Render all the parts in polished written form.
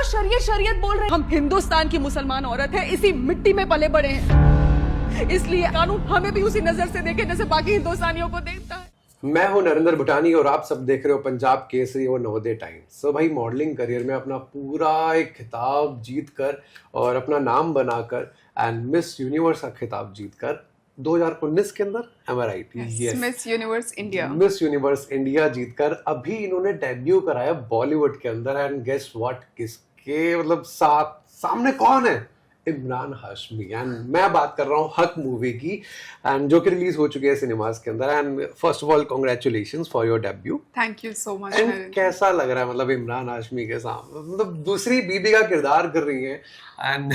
शरीयत शरीयत बोल रहे हैं। हम हिंदुस्तान की मुसलमान औरत है, इसी मिट्टी में पले बड़े हैं, इसलिए कानून हमें भी उसी नजर से देखे जैसे बाकी हिंदुस्तानियों को देखता है। मैं हूं नरेंद्र भुटानी और आप सब देख रहे हो पंजाब केसरी और नवोदय टाइम्स। सो भाई, मॉडलिंग करियर में अपना पूरा एक खिताब जीत कर और अपना नाम बनाकर एंड मिस यूनिवर्स का खिताब जीत कर 2019 के अंदर, am I right? Yes, Miss Universe India, Miss Universe India जीतकर अभी इन्होंने डेब्यू कराया बॉलीवुड के अंदर। एंड गेस व्हाट, किसके मतलब सामने कौन है? इमरान हाशमी। एंड मैं बात कर रहा हूँ हक मूवी की, एंड जो कि रिलीज हो चुकी है सिनेमास के अंदर। And first of all congratulations for your debut. Thank you so much. And कैसा लग रहा है मतलब इमरान हाशमी के सामने, मतलब दूसरी बीबी का किरदार कर रही हैं? एंड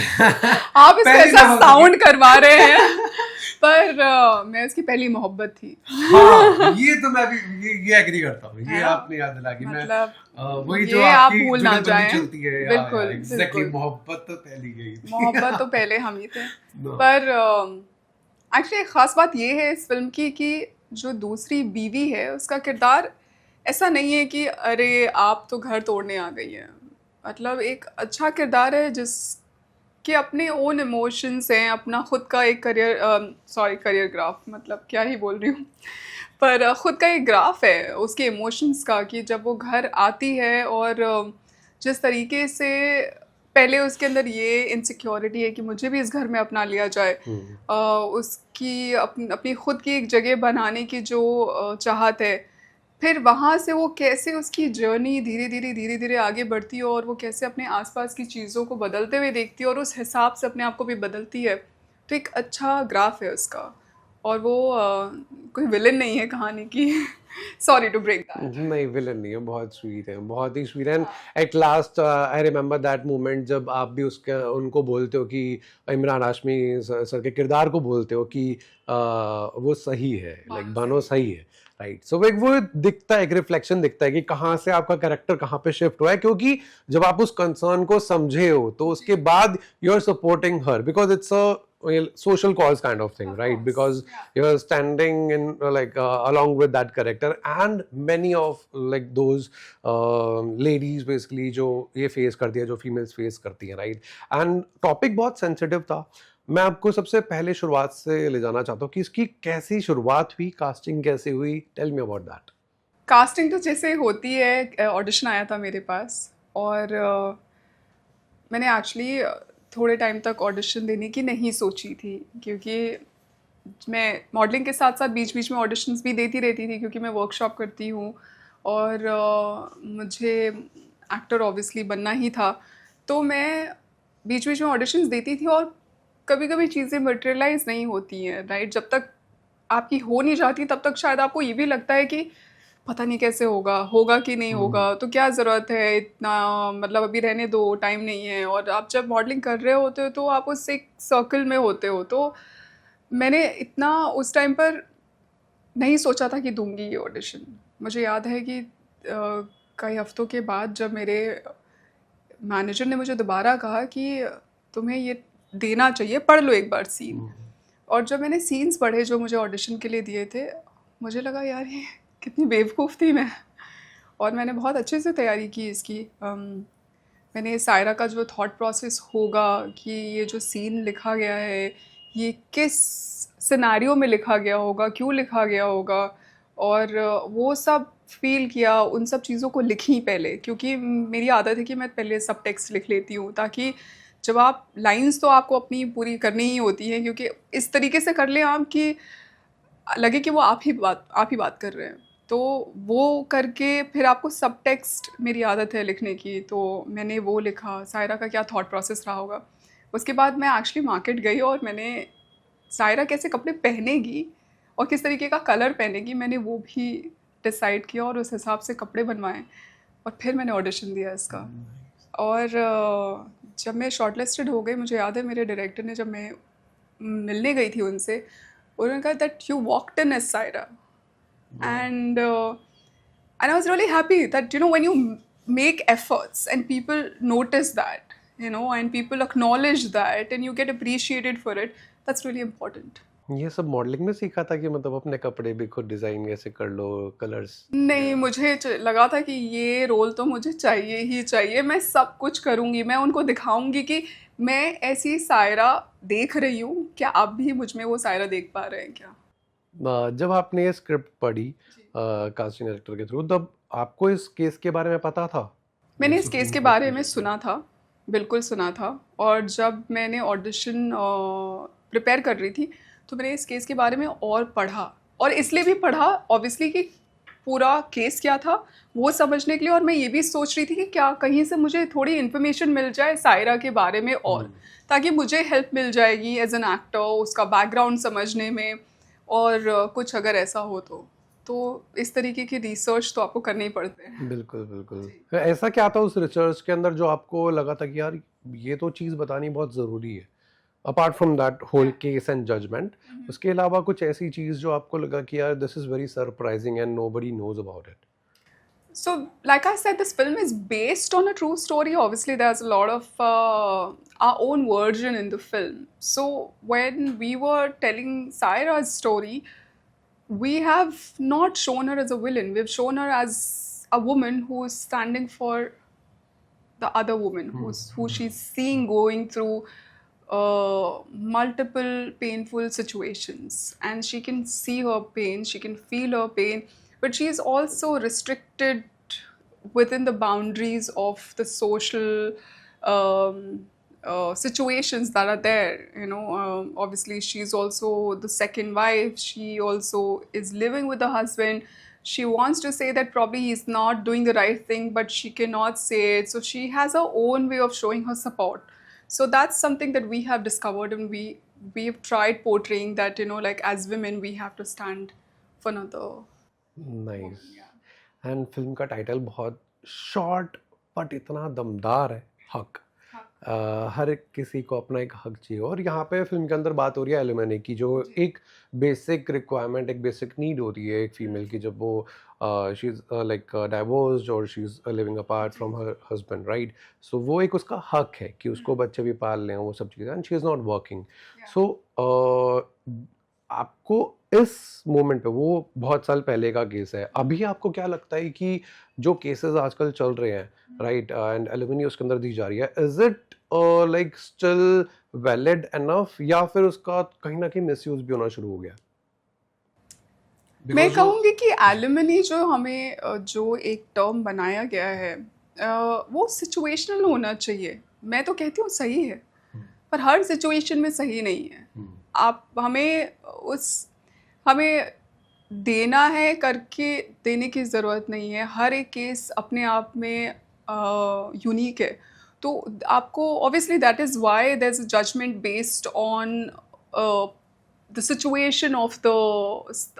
आप इसको ऐसा साउंड करवा रहे हैं पर मैं उसकी पहली मोहब्बत थी। हाँ, ये तो मैं भी ये एग्री करता हूँ। ये आपने याद दिला कि मतलब वही ये जो आप आपकी भूल ना जाएं। चलती है। बिल्कुल, एग्जैक्टली, बिल्कुल। मोहब्बत तो पहली गई थी। मोहब्बत तो पहले हम ही थे। No. पर एक्चुअली एक खास बात ये है इस फिल्म की कि जो दूसरी बीवी है उसका किरदार ऐसा नहीं है कि अरे आप तो घर तोड़ने आ गई हैं। मतलब एक अच्छा किरदार है जिसके अपने ओन इमोशंस हैं, अपना खुद का एक करियर ग्राफ, मतलब क्या ही बोल रही हूँ, पर खुद का एक ग्राफ है उसके इमोशंस का कि जब वो घर आती है और जिस तरीके से पहले उसके अंदर ये इनसिक्योरिटी है कि मुझे भी इस घर में अपना लिया जाए, उसकी अपनी खुद की एक जगह बनाने की जो चाहत है, फिर वहाँ से वो कैसे उसकी जर्नी धीरे धीरे आगे बढ़ती है और वो कैसे अपने आसपास की चीज़ों को बदलते हुए देखती है और उस हिसाब से अपने आप को भी बदलती है। तो एक अच्छा ग्राफ है उसका, और वो कोई विलन नहीं है कहानी की। Sorry to break that. नहीं, विलन नहीं है, बहुत स्वीट है, बहुत ही स्वीट है। And at last I remember that moment जब आप भी उनको बोलते हो कि इमरान हाशमी सर के किरदार को बोलते हो कि वो सही है, लाइक बनो सही है, राइट? सो वो दिखता है, एक रिफ्लेक्शन दिखता है कि कहाँ से आपका कैरेक्टर कहाँ पे शिफ्ट हुआ है, क्योंकि जब आप उस कंसर्न को समझे हो तो उसके बाद you are supporting her because it's a social cause kind of thing, right? Because you're standing in along with that character and many of like those ladies basically जो ये face करती है, जो females face करती हैं, right? And topic बहुत sensitive था। मैं आपको सबसे पहले शुरुआत से ले जाना चाहता हूँ कि इसकी कैसी शुरुआत हुई, कास्टिंग कैसे हुई? Tell me about that. Casting तो जैसे होती है, ऑडिशन आया था मेरे पास और मैंने एक्चुअली थोड़े टाइम तक ऑडिशन देने की नहीं सोची थी, क्योंकि मैं मॉडलिंग के साथ साथ बीच बीच में ऑडिशंस भी देती रहती थी, क्योंकि मैं वर्कशॉप करती हूँ और मुझे एक्टर ऑब्वियसली बनना ही था। तो मैं बीच बीच में ऑडिशंस देती थी और कभी कभी चीज़ें मटेरियलाइज नहीं होती हैं, राइट? जब तक आपकी हो नहीं जाती तब तक शायद आपको ये भी लगता है कि पता नहीं कैसे होगा कि नहीं होगा, तो क्या ज़रूरत है इतना, मतलब अभी रहने दो, टाइम नहीं है। और आप जब मॉडलिंग कर रहे होते हो तो आप उस एक सर्कल में होते हो। तो मैंने इतना उस टाइम पर नहीं सोचा था कि दूंगी ये ऑडिशन। मुझे याद है कि कई हफ्तों के बाद जब मेरे मैनेजर ने मुझे दोबारा कहा कि तुम्हें ये देना चाहिए, पढ़ लो एक बार सीन। और जब मैंने सीन्स पढ़े जो मुझे ऑडिशन के लिए दिए थे, मुझे लगा यार ये कितनी बेवकूफ़ थी मैं। और मैंने बहुत अच्छे से तैयारी की इसकी। मैंने सायरा का जो थॉट प्रोसेस होगा कि ये जो सीन लिखा गया है ये किस सिनेरियो में लिखा गया होगा, क्यों लिखा गया होगा, और वो सब फील किया, उन सब चीज़ों को लिखी पहले, क्योंकि मेरी आदत है कि मैं पहले सब टेक्स्ट लिख लेती हूँ, ताकि जब आप लाइंस तो आपको अपनी पूरी करनी ही होती है, क्योंकि इस तरीके से कर लें आप कि लगे कि वो आप ही बात कर रहे हैं। तो वो करके फिर आपको सब टेक्स्ट, मेरी आदत है लिखने की, तो मैंने वो लिखा, सायरा का क्या थॉट प्रोसेस रहा होगा। उसके बाद मैं एक्चुअली मार्केट गई और मैंने सायरा कैसे कपड़े पहनेगी और किस तरीके का कलर पहनेगी, मैंने वो भी डिसाइड किया और उस हिसाब से कपड़े बनवाए और फिर मैंने ऑडिशन दिया इसका। और जब मैं शॉर्टलिस्टेड हो गई, मुझे याद है मेरे डायरेक्टर ने, जब मैं मिलने गई थी उनसे, उन्होंने कहा that you walked in as Saira, and I was really happy that, you know, when you make efforts and people notice that, you know, and people acknowledge that and you get appreciated for it, that's really important. ये सब modelling में सीखा था कि मतलब अपने कपड़े भी खुद डिजाइन कैसे कर लो, कलर्स? नहीं, मुझे लगा था कि ये रोल तो मुझे चाहिए ही चाहिए, मैं सब कुछ करूँगी, मैं उनको दिखाऊंगी कि मैं ऐसी सायरा देख रही हूँ, क्या आप भी मुझ में वो सायरा देख पा रहे हैं क्या? जब आपने ये स्क्रिप्ट पढ़ी कास्टिंग डायरेक्टर के थ्रू, तब आपको इस केस के बारे में पता था? मैंने इस केस के बारे में सुना था, बिल्कुल सुना था। और जब मैंने ऑडिशन प्रिपेयर कर रही थी तो मैंने इस केस के बारे में और पढ़ा, और इसलिए भी पढ़ा ऑब्वियसली कि पूरा केस क्या था वो समझने के लिए, और मैं ये भी सोच रही थी कि क्या कहीं से मुझे थोड़ी इन्फॉर्मेशन मिल जाए सायरा के बारे में, और ताकि मुझे हेल्प मिल जाएगी एज एन एक्टर उसका बैकग्राउंड समझने में, और कुछ अगर ऐसा हो तो इस तरीके की रिसर्च तो आपको करने ही पड़ते हैं। बिल्कुल बिल्कुल। ऐसा क्या था उस रिसर्च के अंदर जो आपको लगा था कि यार ये तो चीज़ बतानी बहुत ज़रूरी है, apart from that whole case and judgment? उसके अलावा कुछ ऐसी चीज़ जो आपको लगा कि यार this is very surprising and nobody knows about it? So, like I said, this film is based on a true story. Obviously, there's a lot of our own version in the film. So, when we were telling Saira's story, we have not shown her as a villain. We've shown her as a woman who is standing for the other woman, who she's seeing going through multiple painful situations, and she can see her pain, she can feel her pain, but she is also restricted within the boundaries of the social situations that are there. You know, obviously she's also the second wife, she also is living with the husband. She wants to say that probably he's not doing the right thing, but she cannot say it, so she has her own way of showing her support. So that's something that we have discovered, and we've tried portraying that, you know, like as women we have to stand for another. Nice. And film का title बहुत short but इतना दमदार है, हक। हर एक किसी को अपना एक हक चाहिए, और यहाँ पे फिल्म के अंदर बात हो रही है एलिमनी की, जो एक बेसिक रिक्वायरमेंट, एक बेसिक नीड होती है एक फीमेल की, जब वो शी इज़ लाइक डाइवोर्स्ड और she is living apart from her husband, right? So वो एक उसका हक है कि उसको बच्चे भी पाल लें, वो सब चीज़ें, and she is not working. So आपको इस मोमेंट पे, वो बहुत साल पहले का केस है, अभी आपको क्या लगता है कि जो केसेस आजकल चल रहे हैं, राइट, एंड एलिमनी उसके अंदर दी जा रही है, is it like still valid enough, या फिर उसका कहीं ना कहीं मिसयूज भी होना शुरू हो गया? मैं कहूँगी कि एलिमनी जो हमें जो एक टर्म बनाया गया है वो सिचुएशनल होना चाहिए। मैं तो कहती हूँ सही है, पर हर सिचुएशन में सही नहीं है। आप हमें देना है करके देने की ज़रूरत नहीं है। हर एक केस अपने आप में यूनिक है, तो आपको obviously that is why there is a judgment based on the situation of the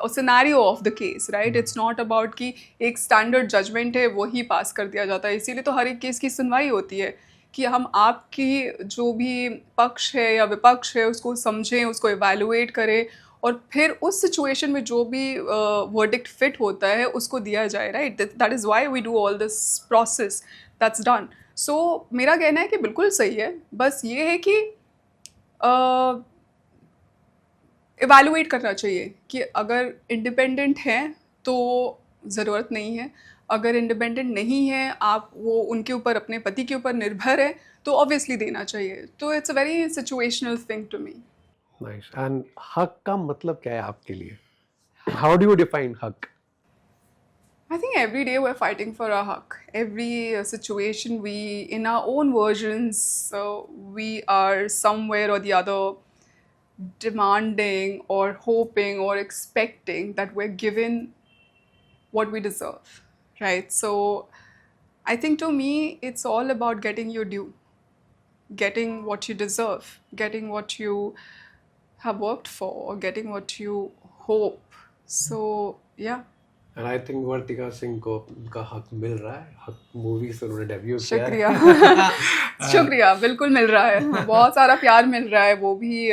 scenario of the case, right? It's not about कि एक standard judgment है वही पास कर दिया जाता है। इसीलिए तो हर एक केस की सुनवाई होती है कि हम आपकी जो भी पक्ष है या विपक्ष है उसको समझें, उसको evaluate करें, और फिर उस situation में जो भी verdict fit होता है उसको दिया जाए, right? That is why we do all this process that's done. So मेरा कहना है कि बिल्कुल सही है, बस ये है कि इवैल्यूएट करना चाहिए कि अगर इंडिपेंडेंट हैं तो ज़रूरत नहीं है, अगर इंडिपेंडेंट नहीं है, आप वो उनके ऊपर, अपने पति के ऊपर निर्भर है, तो ऑब्वियसली देना चाहिए। तो it's a very situational thing to me. Nice. And हक का मतलब क्या है आपके लिए? हाउ डू यू डिफाइन हक? I think every day we're fighting for our haq. Every situation we, in our own versions, we are somewhere or the other demanding or hoping or expecting that we're given what we deserve, right? So I think to me it's all about getting your due, getting what you deserve, getting what you have worked for, or getting what you hope. So yeah. And I think वर्तिका सिंह को उनका हक मिल रहा है। हक movie से उन्होंने debut किया है। शुक्रिया। शुक्रिया, बिल्कुल मिल रहा है, बहुत सारा प्यार मिल रहा है, वो भी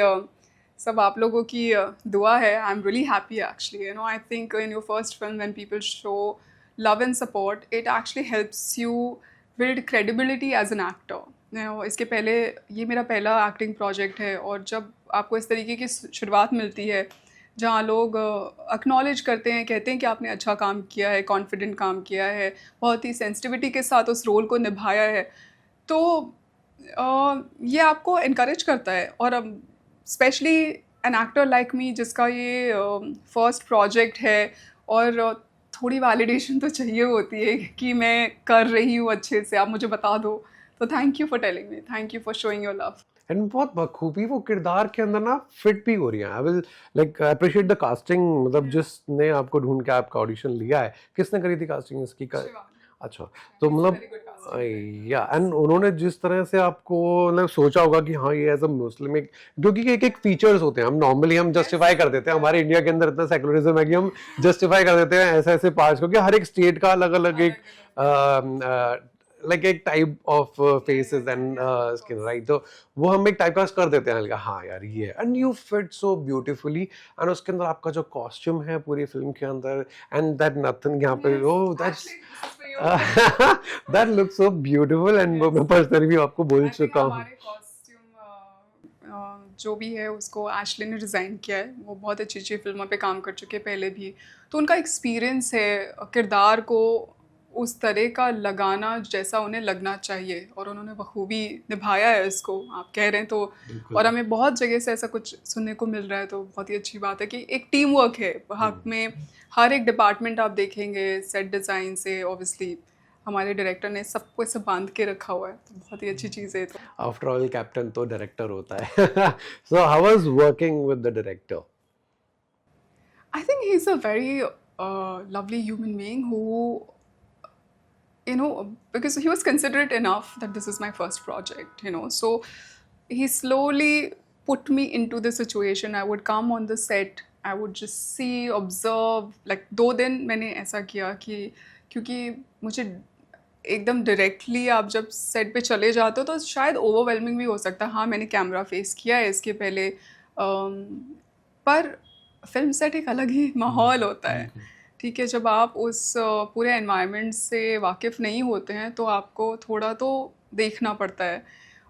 सब आप लोगों की दुआ है। I am really happy actually, you know, I think in your first film when people show love and support, it actually helps you build credibility as an actor. इसके पहले ये मेरा पहला एक्टिंग प्रोजेक्ट है, और जब आपको इस तरीके की शुरुआत मिलती है जहाँ लोग एक्नॉलेज करते हैं, कहते हैं कि आपने अच्छा काम किया है, कॉन्फिडेंट काम किया है, बहुत ही सेंसिटिविटी के साथ उस रोल को निभाया है, तो ये आपको इनकरेज करता है। और अब specially an actor like me जिसका ये फर्स्ट प्रोजेक्ट है, और थोड़ी वैलिडेशन तो चाहिए होती है कि मैं कर रही हूँ अच्छे से, आप मुझे बता दो। तो thank you for telling me, thank you for showing your love. And बहुत बखूबी वो किरदार के अंदर ना फिट भी हो रही है। I will like appreciate the casting, मतलब जिसने आपको ढूंढ के आपका ऑडिशन लिया है, किसने करी थी कास्टिंग इसकी? अच्छा, तो मतलब या एंड उन्होंने जिस तरह से आपको मतलब सोचा होगा कि हाँ ये एज अ मुस्लिम एक, क्योंकि एक एक फीचर्स होते हैं, हम नॉर्मली हम जस्टिफाई कर देते हैं, हमारे इंडिया के अंदर इतना सेकुलरिज्म है कि हम जस्टिफाई कर देते हैं ऐसे ऐसे पार्ट्स, क्योंकि हर एक स्टेट का अलग अलग एक लाइक एक type of faces and skin, right? तो वो हम एक टाइप कास्ट कर देते हैं, हाँ यार ये, and you fit so beautifully. And उसके अंदर आपका जो कॉस्ट्यूम है पूरी फिल्म के अंदर, एंड दैट नथन यहाँ पे, oh that's that looks so beautiful, and मैं पर्सनली भी आपको बोल चुका हूँ। जो भी है उसको एशली ने डिज़ाइन किया है, वो बहुत अच्छी अच्छी फिल्मों पे काम कर चुके हैं पहले भी, तो उनका एक्सपीरियंस है किरदार को उस तरह का लगाना जैसा उन्हें लगना चाहिए, और उन्होंने बखूबी निभाया है इसको, आप कह रहे हैं तो। और हमें बहुत जगह से ऐसा कुछ सुनने को मिल रहा है, तो बहुत ही अच्छी बात है कि एक टीम वर्क है हक में। हर एक डिपार्टमेंट आप देखेंगे, सेट डिज़ाइन से ऑब्वियसली हमारे डायरेक्टर ने सबको ऐसे बांध के रखा हुआ है, तो बहुत ही अच्छी चीज़ है। तो आफ्टर ऑल कैप्टन तो डायरेक्टर होता है। So how was working with the director? I think he's a very lovely human being who, you know, because he was considerate enough that this is my first project, you know, so he slowly put me into the situation. I would come on the set, I would just see, observe, like 2 दिन मैंने ऐसा किया कि क्योंकि मुझे एकदम directly आप जब सेट पे चले जाते हो तो शायद ओवरवेलमिंग भी हो सकता है। हाँ, मैंने कैमरा फेस किया है इसके पहले, पर फिल्म सेट एक अलग ही माहौल होता है, ठीक है। जब आप उस पूरे एनवायरनमेंट से वाकिफ़ नहीं होते हैं तो आपको थोड़ा तो देखना पड़ता है,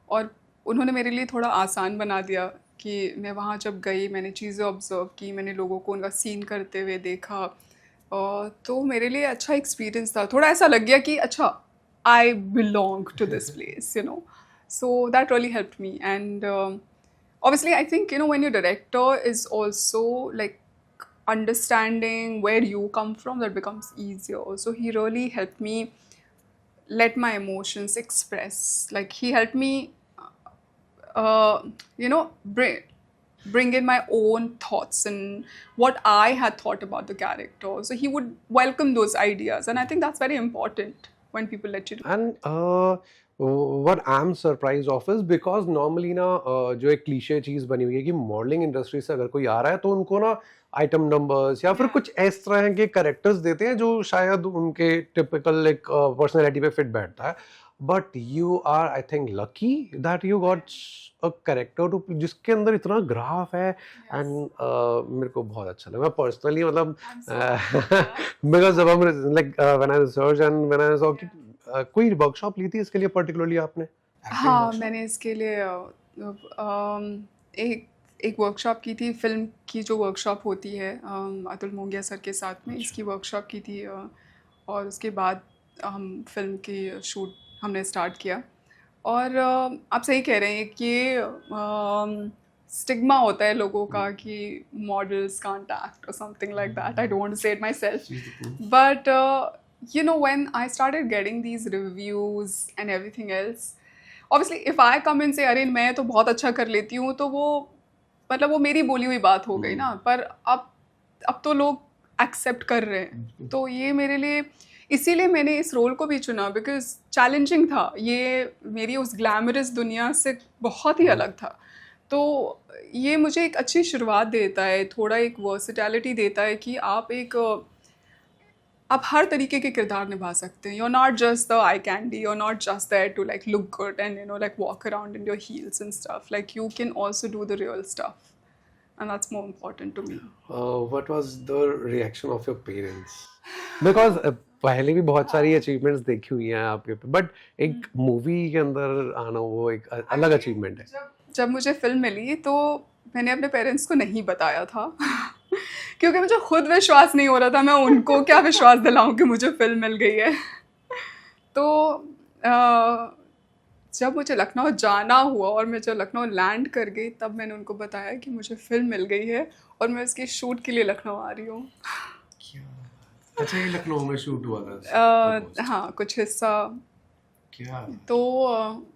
और उन्होंने मेरे लिए थोड़ा आसान बना दिया कि मैं वहाँ जब गई, मैंने चीज़ें ऑब्ज़र्व की, मैंने लोगों को उनका सीन करते हुए देखा, तो मेरे लिए अच्छा एक्सपीरियंस था। थोड़ा ऐसा लग गया कि अच्छा, I belong to this place, you know, so that really helped me. And obviously I think, you know, when your director is also like understanding where you come from, that becomes easier. So he really helped me let my emotions express, like he helped me you know, bring in my own thoughts and what I had thought about the character, so he would welcome those ideas, and I think that's very important when people let you do. And what I'm surprised of is because normally ना जो एक cliché चीज़ बनी हुई है कि modelling industry से अगर कोई आ रहा है तो उनको ना आइटम नंबर्स या फिर कुछ इस तरह के कैरेक्टर्स देते हैं जो शायद उनके टिपिकल एक पर्सनैलिटी पे फिट बैठता है, but you are I think lucky that you got a character जिसके अंदर इतना ग्राफ है, एंड मेरे को बहुत अच्छा लगा पर्सनली, मतलब बिकॉज जब हम like when I research and when I saw कि कोई वर्कशॉप ली थी इसके लिए पर्टिकुलरली आपने? हाँ, मैंने इसके लिए एक वर्कशॉप की थी, फिल्म की जो वर्कशॉप होती है अतुल मोंगिया सर के साथ में, इसकी वर्कशॉप की थी, और उसके बाद हम फिल्म की शूट हमने स्टार्ट किया। और आप सही कह रहे हैं कि स्टिग्मा होता है लोगों का कि मॉडल्स कांट एक्ट और something like that, I don't want to say it myself, but you know, when I started getting these reviews and everything else, obviously if I come and say अरे मैं तो बहुत अच्छा कर लेती हूँ, तो वो मतलब वो मेरी बोली हुई बात हो गई ना, पर अब तो लोग एक्सेप्ट कर रहे हैं, तो ये मेरे लिए, इसीलिए मैंने इस रोल को भी चुना, बिकॉज चैलेंजिंग था, ये मेरी उस ग्लैमरस दुनिया से बहुत ही अलग था, तो ये मुझे एक अच्छी शुरुआत देता है, थोड़ा एक वर्सेटैलिटी देता है कि आप हर तरीके के किरदार निभा सकते हैं। You are not just the eye candy, you are not just there to like look good and you know like walk around in your heels and stuff, like you can also do the real stuff, and that's more important to me. What was the reaction of your parents? Because पहले भी बहुत सारी achievements देखी हुई हैं आपके, but एक movie के अंदर आना वो एक अलग अचीवमेंट है। जब मुझे फिल्म मिली तो मैंने अपने पेरेंट्स को नहीं बताया था क्योंकि मुझे खुद विश्वास नहीं हो रहा था, मैं उनको क्या विश्वास दिलाऊं कि मुझे फिल्म मिल गई है। तो जब मुझे लखनऊ जाना हुआ और मैं जब लखनऊ लैंड कर गई तब मैंने उनको बताया कि मुझे फिल्म मिल गई है और मैं उसकी शूट के लिए लखनऊ आ रही हूँ। अच्छा, ये लखनऊ में शूट हुआ था? हाँ, कुछ हिस्सा। क्या? तो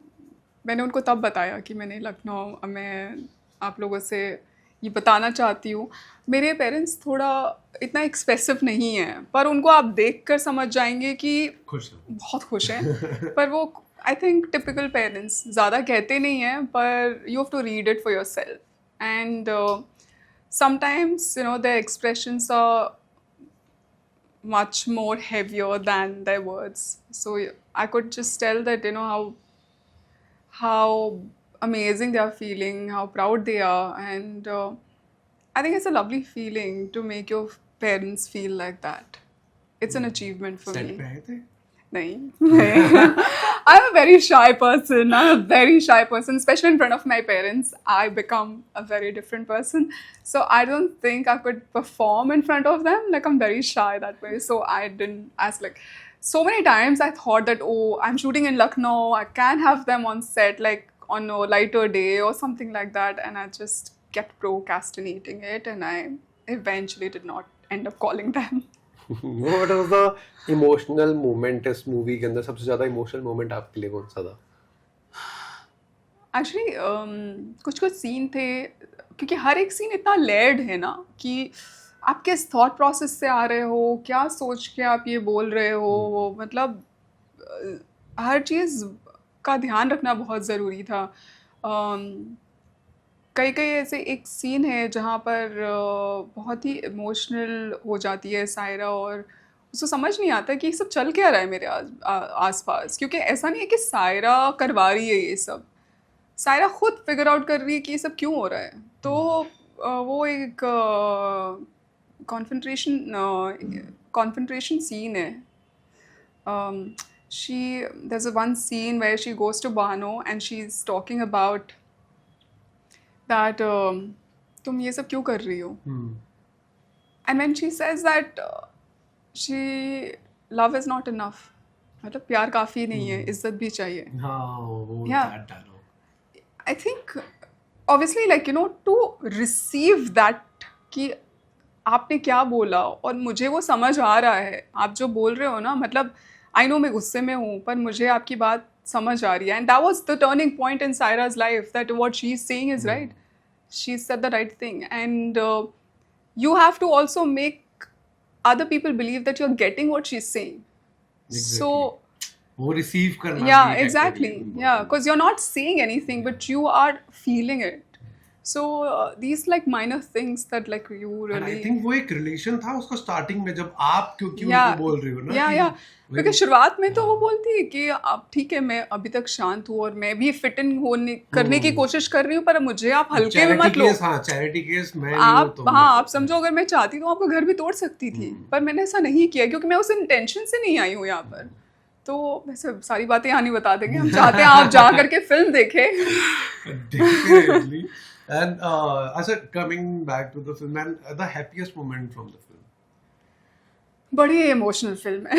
मैंने उनको तब बताया कि मैंने लखनऊ, मैं आप लोगों से ये बताना चाहती हूँ। मेरे पेरेंट्स थोड़ा इतना एक्सप्रेसिव नहीं है, पर उनको आप देख कर समझ जाएंगे कि खुश हैं। बहुत खुश हैं। पर वो आई थिंक टिपिकल पेरेंट्स ज़्यादा कहते नहीं हैं, पर you have to read it for yourself and sometimes you know the expressions are much more heavier than their words. So I could just tell that, you know, how amazing they are feeling, how proud they are, and I think it's a lovely feeling to make your parents feel like that. It's an achievement for set me. पे आए थे? नहीं. I'm a very shy person. I'm a very shy person, especially in front of my parents. I become a very different person. So I don't think I could perform in front of them. Like I'm very shy that way. So I didn't ask. Like so many times I thought that, oh, I'm shooting in Lucknow. I can have them on set like on a lighter day or something like that. And I just kept procrastinating it. And I eventually did not end up calling them. What was the emotional moment इस movie के अंदर? सबसे ज्यादा emotional moment आपके लिए कौन सा था? एक्चुअली कुछ कुछ सीन थे, क्योंकि हर एक सीन इतना लेयर्ड है ना कि आप किस थॉट प्रोसेस से आ रहे हो, क्या सोच के आप ये बोल रहे हो, मतलब हर चीज़ का ध्यान रखना बहुत ज़रूरी था। कई कई ऐसे एक सीन है जहाँ पर बहुत ही इमोशनल हो जाती है सायरा और उसको समझ नहीं आता कि ये सब चल क्या रहा है मेरे आसपास, क्योंकि ऐसा नहीं है कि सायरा करवा रही है ये सब, सायरा खुद फिगर आउट कर रही है कि ये सब क्यों हो रहा है। तो वो एक कॉन्फेंट्रेशन सीन है। there's a one scene where she goes to Bano and she's talking about that तुम ये सब क्यों कर रही हो, and when she says that she love is not enough, मतलब प्यार काफ़ी नहीं है, इज्जत भी चाहिए। हाँ, वो Yeah. that dialogue. I think obviously like you know to receive that कि आपने क्या बोला और मुझे वो समझ आ रहा है, आप जो बोल रहे हो ना, मतलब आई नो मैं गुस्से में हूँ पर मुझे आपकी बात समझ आ रही है, and that was the turning point in Saira's life, that what she is saying is right. She said the right thing, and you have to also make other people believe that you're getting what she's saying. So वो receive करना yeah, भी exactly, technically yeah, important. because you're not saying anything but you are feeling it. So these like minor things that like you And I really think वो एक relation था उसका starting में, जब आप क्योंकि Yeah. उनको बोल रही हो ना या कि क्योंकि शुरुआत में तो वो बोलती है कि अब ठीक है मैं अभी तक शांत हूँ और मैं भी फिट इन होने करने की कोशिश कर रही हूँ, पर मुझे आप हल्के में मत लो। चैरिटी केस मैं नहीं हूँ आप तो हाँ, आप समझो अगर मैं चाहती तो आपका घर भी तोड़ सकती थी, पर मैंने ऐसा नहीं किया क्योंकि मैं उस इंटेंशन से नहीं आई हूँ यहाँ पर। तो वैसे सारी बातें यहाँ नहीं बता देंगे, हम चाहते हैं आप जा करके फिल्म देखें। Definitely. And Asha, coming back to the film and the happiest moment from the film. बड़ी इमोशनल फिल्म है,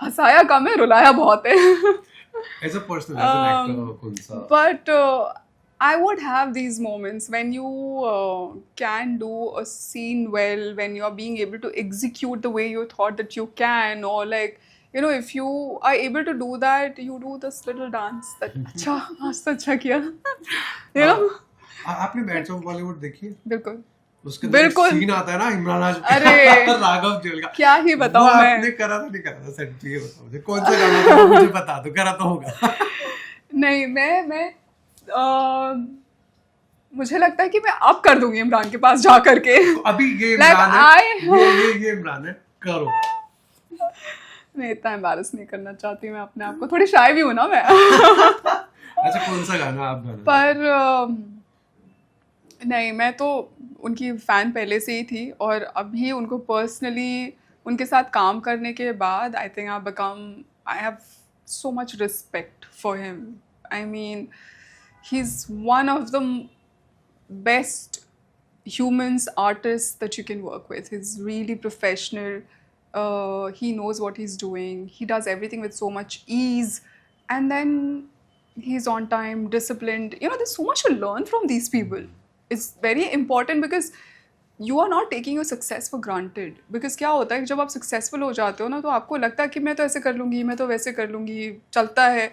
हंसाया कम है, रुलाया बहुत है। As a person, as an actor, कौन सा? But I would have these moments when you can do a scene well, when you are being able to execute the way you thought that you can, or like, you know, if you are able to do that, you do this little dance that अच्छा आज तो अच्छा किया, you know? आपने bats of Bollywood देखी है? बिल्कुल उसके अंदर बिल्कुल। सीन आता है ना इमरान हाशमी अरे, राघव जुएल का, क्या ही बताऊं वो मैं। आपने करा था नहीं करा था सेट पे, ये बताओ मुझे कौन सा गाना था, वो मुझे बता दो, करा तो होगा। नहीं, मैं मुझे लगता है कि मैं अब कर दूंगी इमरान के पास जा करके। तो अभी ये Like, इमरान है, ये इमरान है, करो। मैं इतना एम्बैरस नहीं करना चाहती, मैं अपने आप को, थोड़ी शाय भी हूँ ना मैं। अच्छा, कौन सा गाना आप गाना? पर नहीं, मैं तो उनकी फ़ैन पहले से ही थी और अभी उनको पर्सनली उनके साथ काम करने के बाद I think I have so much respect for him. I mean he is one of the best humans, artists that you can work with. He's really professional. He knows what he's doing. He does everything with so much ease. And then he's on time, disciplined. You know, there's so much to learn from these people. It's very important because you are not taking your success for granted. Because क्या होता है कि जब आप successful हो जाते हो ना, तो आपको लगता है कि मैं तो ऐसे कर लूँगी, मैं तो वैसे कर लूँगी, चलता है.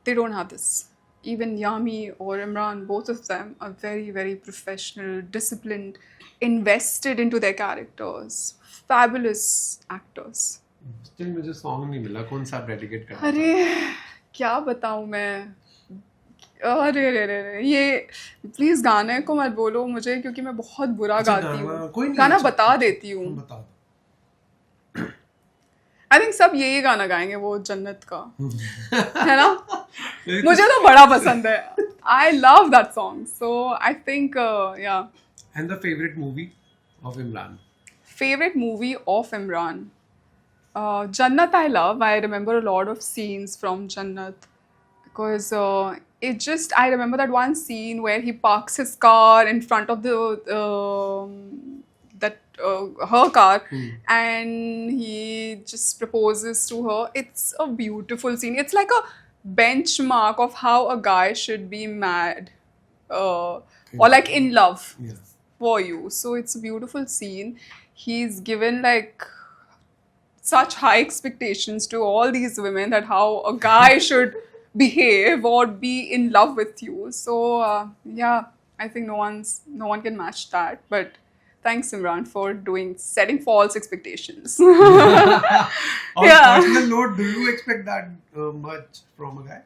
They don't have this. Even Yami or Imran, both of them are very, very professional, disciplined, invested into their characters. Fabulous actors. Still मुझे song नहीं मिला, कौन सा आप dedicate करना अरे क्या बताऊँ मैं. अरे रे रे रे ये प्लीज गाने को मत बोलो मुझे, क्योंकि मैं बहुत बुरा गाती हूँ. गाना बता देती हूँ. बता दो. आई थिंक सब यही गाना गाएंगे, वो जन्नत का. है ना. मुझे तो बड़ा पसंद है. I love that song. So I think या. And the favorite movie of Imran? Favorite movie of Imran? Jannat I love. I remember a lot of scenes from Jannat because it just, I remember that one scene where he parks his car in front of her car and he just proposes to her. It's a beautiful scene. It's like a benchmark of how a guy should be mad or like in love for you. So it's a beautiful scene. He's given like such high expectations to all these women that how a guy should behave or be in love with you. So yeah, I think no one can match that. But thanks, Imran, for setting false expectations. On Yeah. personal note, do you expect that much from a guy?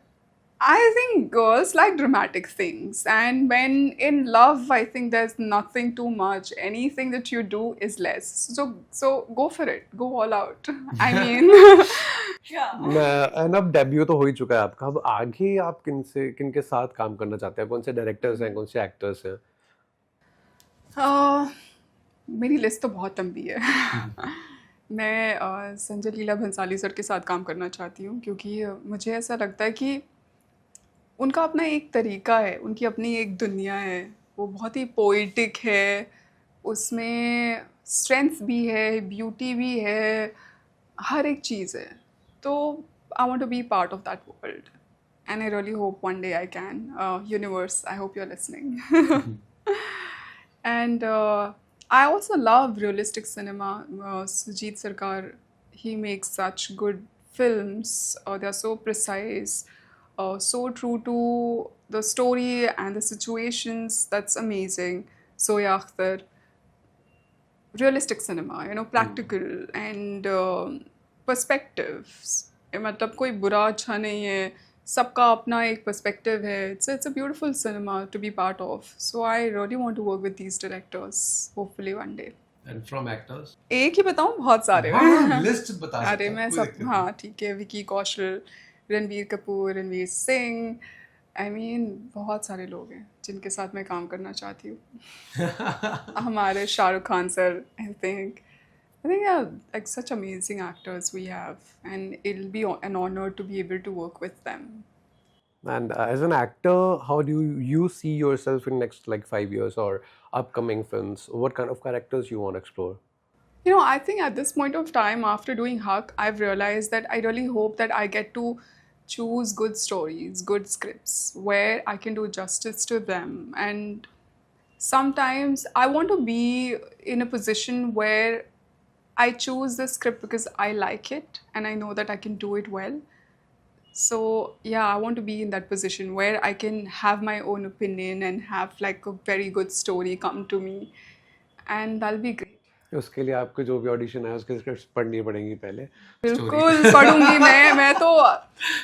I think girls like dramatic things, and when in love, I think there's nothing too much. Anything that you do is less. So go for it. Go all out. I mean, yeah. And अब debut तो हो ही चुका है आपका. अब आगे आप किनके साथ काम करना चाहते हैं? कौन से डायरेक्टर्स हैं, कौन से एक्टर्स हैं? मेरी लिस्ट तो बहुत लंबी है. मैं संजय लीला भंसाली सर के साथ काम करना चाहती हूँ, क्योंकि मुझे ऐसा लगता है कि उनका अपना एक तरीका है, उनकी अपनी एक दुनिया है. वो बहुत ही पोइटिक है, उसमें स्ट्रेंथ भी है, ब्यूटी भी है, हर एक चीज़ है. तो I want to be part of that world and I really hope one day I can. Universe, I hope you are listening. And I also love realistic cinema. Sujit Sarkar, he makes such good films. They are so precise, so true to the story and the situations. That's amazing. Zoya Akhtar. Realistic cinema, practical and perspectives. मतलब कोई बुरा अच्छा नहीं है, सबका अपना एक perspective है. It's a beautiful cinema to be part of. So I really want to work with these directors, hopefully one day. And from actors? एक ही बताऊँ? बहुत सारे. लिस्ट बता सकते अरे मैं सब, हाँ ठीक है. विकी कौशल, रणवीर कपूर, रणवीर सिंह. I mean बहुत सारे लोग हैं जिनके साथ मैं काम करना चाहती हूँ. हमारे Shahrukh Khan sir, I think yeah, like such amazing actors we have, and it'll be an honor to be able to work with them. And as an actor, how do you see yourself in next like 5 years or upcoming films? What kind of characters you want to explore? I think at this point of time, after doing Haq, I've realized that I really hope that I get to choose good stories, good scripts, where I can do justice to them. And sometimes I want to be in a position where I choose the script because I like it and I know that I can do it well. So yeah, I want to be in that position where I can have my own opinion and have like a very good story come to me, and that'll be great. उसके लिए आपको जो भी audition है उसके scripts पढ़नी पड़ेंगी पहले. बिल्कुल पढ़ूंगी मैं तो.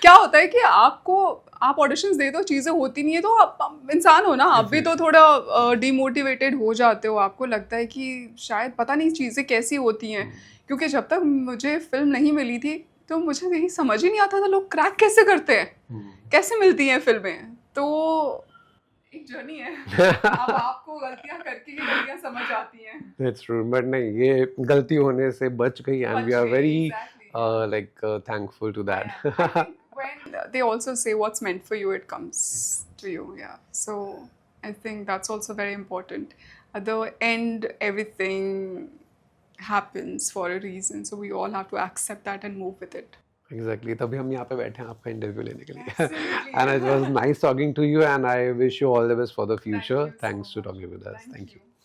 क्या होता है कि आप ऑडिशंस दे दो, चीज़ें होती नहीं है, तो आप इंसान हो ना, आप भी तो थोड़ा डिमोटिवेटेड हो जाते हो. आपको लगता है कि शायद पता नहीं चीज़ें कैसी होती हैं. क्योंकि जब तक मुझे फिल्म नहीं मिली थी तो मुझे यही समझ ही नहीं आता था लोग क्रैक कैसे करते हैं, कैसे मिलती हैं फिल्में. तो एक जर्नी है. अब आपको गलतियां करके ही गलतियां समझ आती हैं. That's true, but नहीं, ये गलती होने से बच गई and we are very thankful to that. Yeah, I think when they also say what's meant for you, it comes to you. Yeah. So I think that's also very important. At the end, everything happens for a reason, so we all have to accept that and move with it. Exactly. तभी हम यहाँ पे बैठे हैं आपका interview लेने के लिए. Absolutely. And it was nice talking to you, and I wish you all the best for the future. you so Thanks to much. talking with us. Thank you.